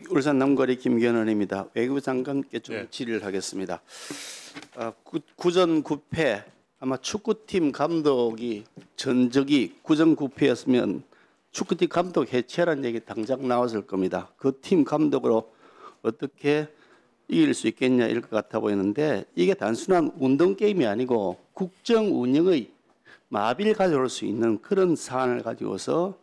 울산 남거리 김견원입니다. 외교부 장관께 좀 네. 질의를 하겠습니다. 구전 9패 아마 축구팀 감독이 전적이 구전 9패였으면 축구팀 감독 해체라는 얘기 당장 나왔을 겁니다. 그 팀 감독으로 어떻게 이길 수 있겠냐 이럴 것 같아 보이는데 이게 단순한 운동 게임이 아니고 국정 운영의 마비를 가져올 수 있는 그런 사안을 가지고서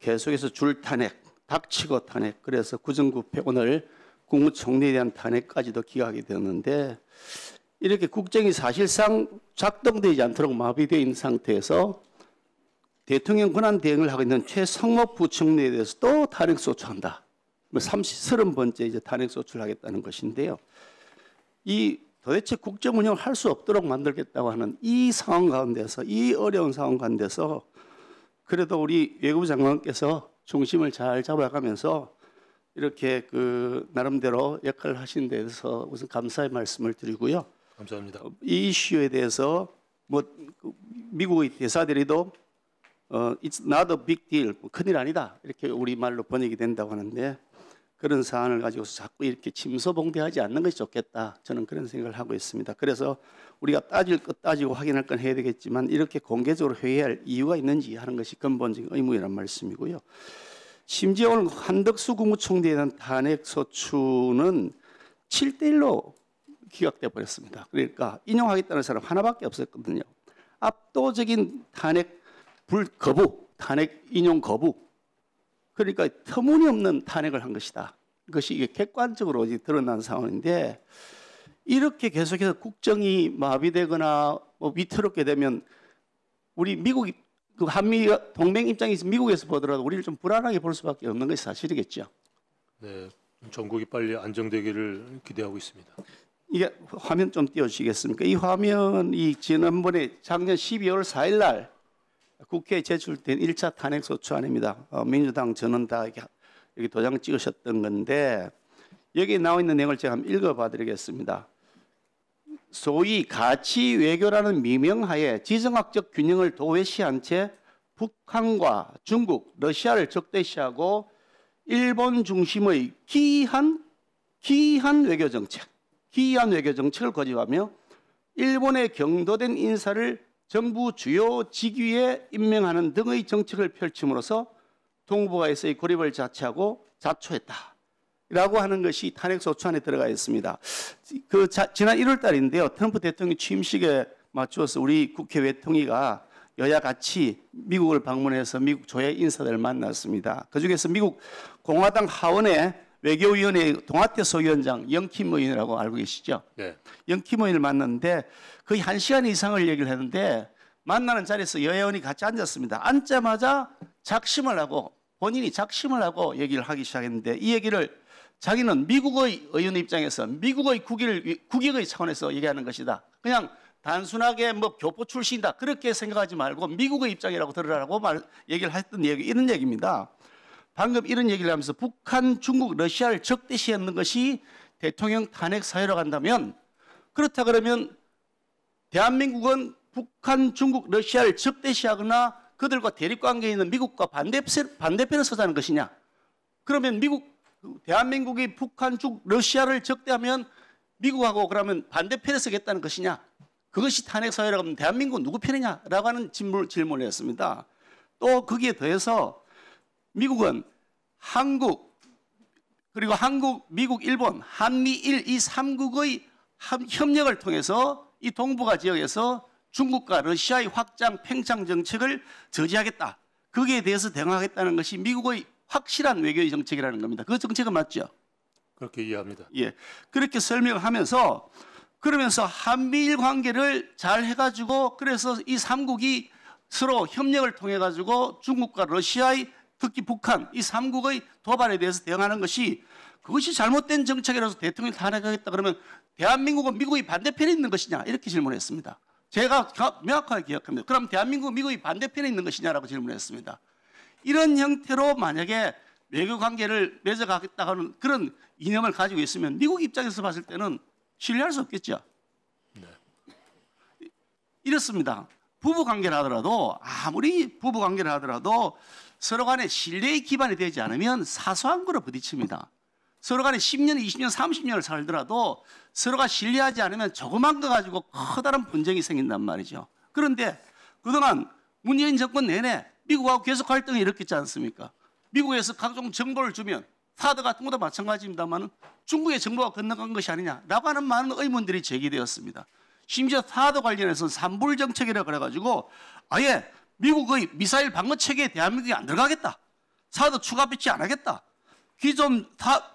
계속해서 줄 탄핵, 닥치고 탄핵, 그래서 구전구패 오늘 국무총리에 대한 탄핵까지도 기각이 되었는데 이렇게 국정이 사실상 작동되지 않도록 마비되어 있는 상태에서 대통령 권한 대행을 하고 있는 최성목 부총리에 대해서 또 탄핵 소추한다. 30번째 이제 탄핵 소추를 하겠다는 것인데요. 이 도대체 국정 운영을 할 수 없도록 만들겠다고 하는 이 상황 가운데서, 이 어려운 상황 가운데서 그래도 우리 외교부 장관께서 중심을 잘 잡아가면서 이렇게 그 나름대로 역할을 하신 데 대해서 우선 감사의 말씀을 드리고요. 감사합니다. 이 이슈에 대해서 뭐 미국의 대사들이도 it's not a big deal, 큰일 아니다 이렇게 우리말로 번역이 된다고 하는데 그런 사안을 가지고서 자꾸 이렇게 침소봉대하지 않는 것이 좋겠다. 저는 그런 생각을 하고 있습니다. 그래서 우리가 따질 것 따지고 확인할 건 해야 되겠지만 이렇게 공개적으로 회의할 이유가 있는지 하는 것이 근본적인 의무이란 말씀이고요. 심지어 오늘 한덕수 국무총리에 대한 탄핵 소추는 7대1로 기각돼 버렸습니다. 그러니까 인용하겠다는 사람 하나밖에 없었거든요. 압도적인 탄핵 거부, 탄핵 인용 거부. 그러니까 터무니없는 탄핵을 한 것이다. 그것이 이게 객관적으로 드러난 상황인데 이렇게 계속해서 국정이 마비되거나 뭐 위태롭게 되면 우리 미국이 그 한미 동맹 입장에서 미국에서 보더라도 우리를 좀 불안하게 볼 수밖에 없는 것이 사실이겠죠. 네, 전국이 빨리 안정되기를 기대하고 있습니다. 이게 화면 좀 띄워주시겠습니까? 이 화면이 지난번에 작년 12월 4일 날 국회에 제출된 1차 탄핵소추안입니다. 민주당 전원 다 여기 도장 찍으셨던 건데 여기 나와 있는 내용을 제가 한번 읽어봐 드리겠습니다. 소위 가치 외교라는 미명하에 지정학적 균형을 도외시한 채 북한과 중국, 러시아를 적대시하고 일본 중심의 기이한 외교 정책을 고집하며 일본의 경도된 인사를 정부 주요 직위에 임명하는 등의 정책을 펼침으로써 동북아에서의 고립을 자초했다. 라고 하는 것이 탄핵소추안에 들어가 있습니다. 지난 1월 달인데요. 트럼프 대통령 취임식에 맞추어서 우리 국회 외통위가 여야 같이 미국을 방문해서 미국 조야 인사들을 만났습니다. 그중에서 미국 공화당 하원의 외교위원회 동아태 소위원장 영킴 의원이라고 알고 계시죠? 네. 영킴 의원을 만났는데 거의 1시간 이상을 얘기를 했는데 만나는 자리에서 여야원이 같이 앉았습니다. 앉자마자 본인이 작심을 하고 얘기를 하기 시작했는데 이 얘기를 자기는 미국의 의원 입장에서 미국의 국익의 차원에서 얘기하는 것이다. 그냥 단순하게 뭐 교포 출신이다 그렇게 생각하지 말고 미국의 입장이라고 들으라고 얘기를 했던 얘기 이런 얘기입니다. 방금 이런 얘기를 하면서 북한, 중국, 러시아를 적대시하는 것이 대통령 탄핵 사유라고 한다면 그렇다 그러면 대한민국은 북한, 중국, 러시아를 적대시하거나 그들과 대립관계에 있는 미국과 반대편을 서자는 것이냐? 그러면 대한민국이 북한, 중국, 러시아를 적대하면 미국하고 그러면 반대편에 서겠다는 것이냐? 그것이 탄핵 사유라고 하면 대한민국은 누구 편이냐라고 하는 질문을 했습니다. 또 거기에 더해서 미국은 한국, 그리고 한국, 미국, 일본, 한미일 이 3국의 협력을 통해서 이 동북아 지역에서 중국과 러시아의 확장, 팽창 정책을 저지하겠다. 거기에 대해서 대응하겠다는 것이 미국의 확실한 외교의 정책이라는 겁니다. 그 정책은 맞죠? 그렇게 이해합니다. 예, 그렇게 설명을 하면서 그러면서 한미일 관계를 잘 해가지고 그래서 이 3국이 서로 협력을 통해 가지고 중국과 러시아의 특히 북한 이 3국의 도발에 대해서 대응하는 것이 그것이 잘못된 정책이라서 대통령을 탄핵하겠다 그러면 대한민국은 미국의 반대편에 있는 것이냐 이렇게 질문했습니다. 제가 명확하게 기억합니다. 그럼 대한민국은 미국의 반대편에 있는 것이냐라고 질문했습니다. 이런 형태로 만약에 외교 관계를 맺어가겠다 하는 그런 이념을 가지고 있으면 미국 입장에서 봤을 때는 신뢰할 수 없겠죠. 네. 이렇습니다. 부부관계를 하더라도 아무리 부부관계를 하더라도 서로 간에 신뢰의 기반이 되지 않으면 사소한 거로 부딪힙니다. 서로 간에 10년, 20년, 30년을 살더라도 서로가 신뢰하지 않으면 조그만 거 가지고 커다란 분쟁이 생긴단 말이죠. 그런데 그동안 문재인 정권 내내 미국하고 계속 갈등이 일으켰지 않습니까? 미국에서 각종 정보를 주면 사드 같은 것도 마찬가지입니다만 중국의 정보가 건너간 것이 아니냐라고 하는 많은 의문들이 제기되었습니다. 심지어 사드 관련해서는 산불 정책이라고 그래가지고 아예 미국의 미사일 방어 체계에 대한민국이 안 들어가겠다. 사드 추가 배치 안 하겠다. 기존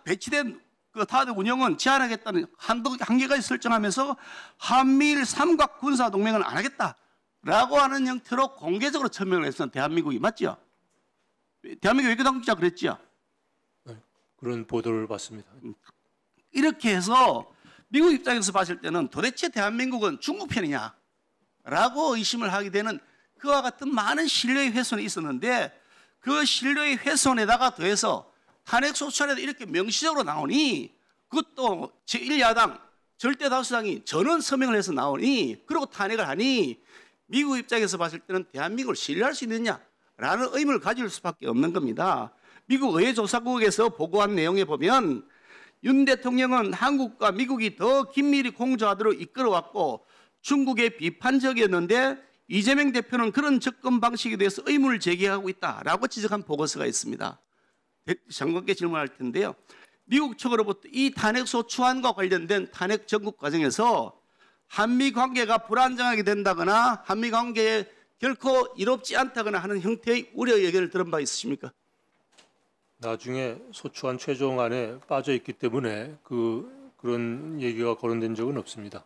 배치된 그 사드 운영은 제한하겠다는 한계까지 설정하면서 한미일 삼각 군사 동맹은 안 하겠다라고 하는 형태로 공개적으로 천명을 했던 대한민국이 맞죠? 대한민국 외교당국자 그랬죠? 그런 보도를 봤습니다. 이렇게 해서 미국 입장에서 봤을 때는 도대체 대한민국은 중국 편이냐? 라고 의심을 하게 되는 그와 같은 많은 신뢰의 훼손이 있었는데 그 신뢰의 훼손에다가 더해서 탄핵 소추안에도 이렇게 명시적으로 나오니 그것도 제1야당 절대 다수당이 전원 서명을 해서 나오니 그리고 탄핵을 하니 미국 입장에서 봤을 때는 대한민국을 신뢰할 수 있느냐라는 의문을 가질 수밖에 없는 겁니다. 미국 의회조사국에서 보고한 내용에 보면 윤 대통령은 한국과 미국이 더 긴밀히 공조하도록 이끌어왔고 중국에 비판적이었는데 이재명 대표는 그런 접근 방식에 대해서 의문을 제기하고 있다라고 지적한 보고서가 있습니다. 장관께 질문할 텐데요. 미국 측으로부터 이 탄핵 소추안과 관련된 탄핵 전국 과정에서 한미 관계가 불안정하게 된다거나 한미 관계에 결코 이롭지 않다거나 하는 형태의 우려 의견을 들은 바 있으십니까? 나중에 소추안 최종안에 빠져 있기 때문에 그런 얘기가 거론된 적은 없습니다.